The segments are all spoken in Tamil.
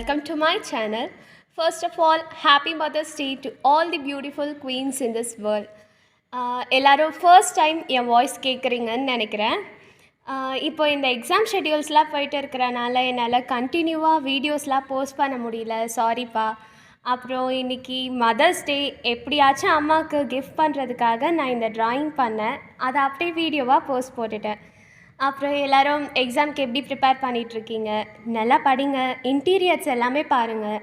welcome to my channel. First of all, happy Mother's Day to all the beautiful queens in this world. எல்லாரும் ஃபர்ஸ்ட் டைம் என் வாய்ஸ் கேட்குறீங்கன்னு நினைக்கிறேன். இப்போ இந்த எக்ஸாம் ஷெட்யூல்ஸ்லாம் போயிட்டு இருக்கிறனால என்னால் கண்டினியூவாக வீடியோஸ்லாம் போஸ்ட் பண்ண முடியல, சாரிப்பா. அப்புறம் இன்றைக்கி மதர்ஸ் டே, எப்படியாச்சும் அம்மாவுக்கு கிஃப்ட் பண்ணுறதுக்காக நான் இந்த ட்ராயிங் பண்ணேன். அதை அப்படியே வீடியோவாக போஸ்ட் போட்டுட்டேன். அப்புறம் எல்லோரும் எக்ஸாம்க்கு எப்படி ப்ரிப்பேர் பண்ணிகிட்ருக்கீங்க? நல்லா படிங்க, இன்டீரியர்ஸ் எல்லாமே பாருங்கள்.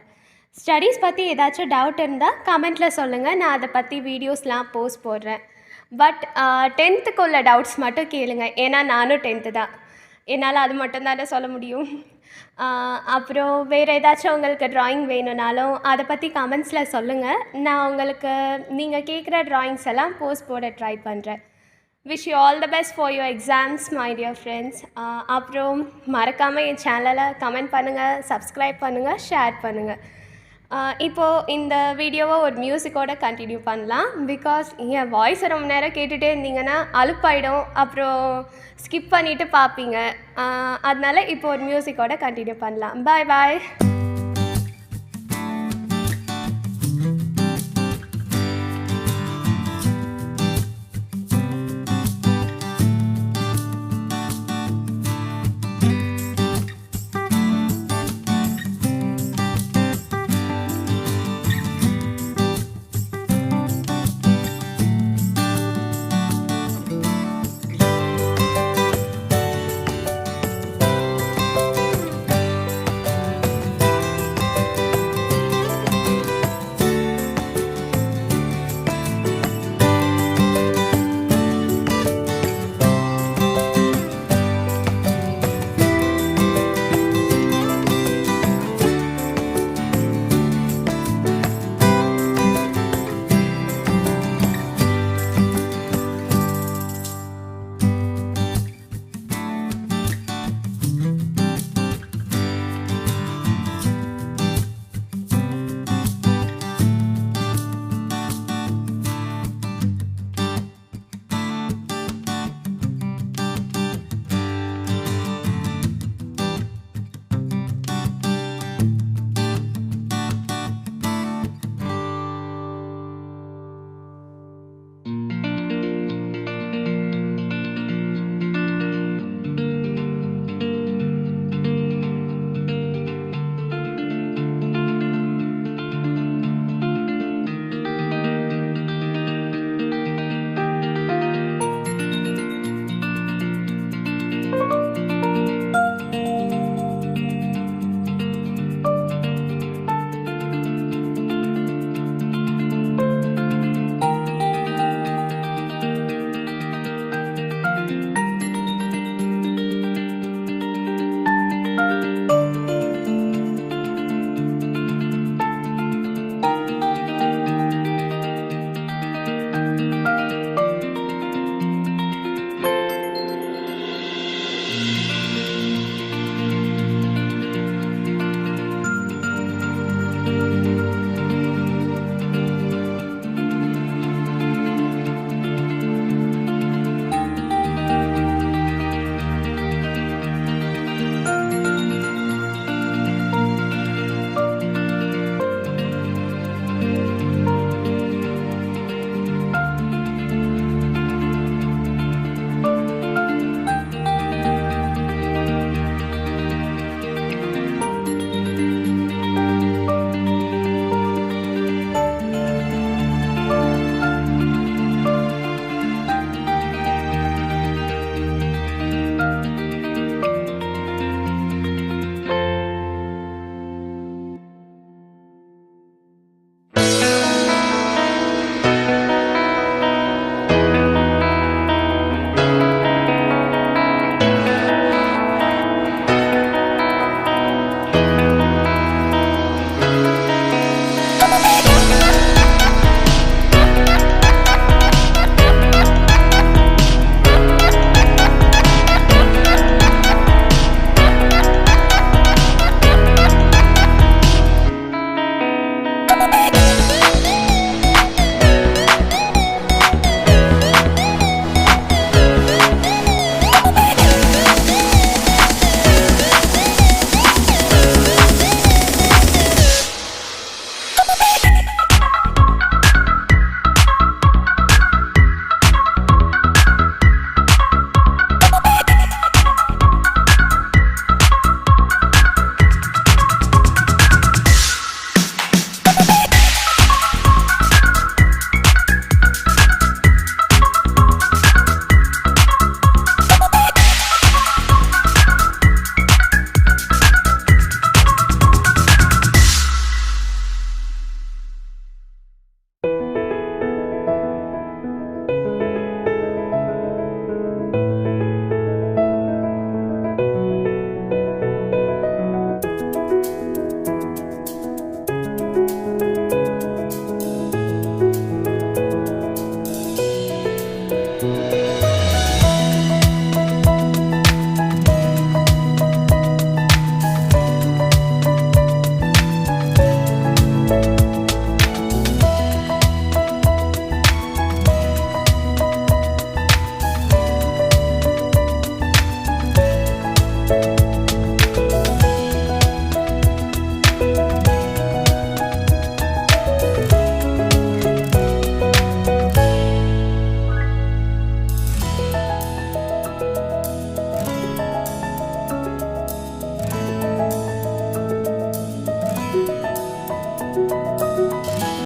ஸ்டடீஸ் பற்றி ஏதாச்சும் டவுட் இருந்தால் கமெண்ட்டில் சொல்லுங்கள், நான் அதை பற்றி வீடியோஸ்லாம் போஸ்ட் போடுறேன். பட் 10th உள்ள டவுட்ஸ் மட்டும் கேளுங்க, ஏன்னா நானும் 10th தான், என்னால் அது மட்டும் தானே சொல்ல முடியும். அப்புறம் வேறு ஏதாச்சும் உங்களுக்கு ட்ராயிங் வேணும்னாலும் அதை பற்றி கமெண்ட்ஸில் சொல்லுங்கள். நான் உங்களுக்கு நீங்கள் கேட்குற ட்ராயிங்ஸ் எல்லாம் போஸ்ட் போட ட்ரை பண்ணுறேன். Wish you all the best for your exams my dear friends. அப்புறம் மறக்காமல் என் சேனலை கமெண்ட் பண்ணுங்கள், சப்ஸ்கிரைப் பண்ணுங்கள், ஷேர் பண்ணுங்கள். இப்போது இந்த வீடியோவை ஒரு மியூசிக்கோடு கண்டினியூ பண்ணலாம். பிகாஸ் என் வாய்ஸை ரொம்ப நேரம் கேட்டுகிட்டே இருந்தீங்கன்னா அலுப்பாயிடும், அப்புறம் ஸ்கிப் பண்ணிவிட்டு பார்ப்பீங்க. அதனால் இப்போ ஒரு மியூசிக்கோடு கண்டினியூ பண்ணலாம். பாய் பாய்.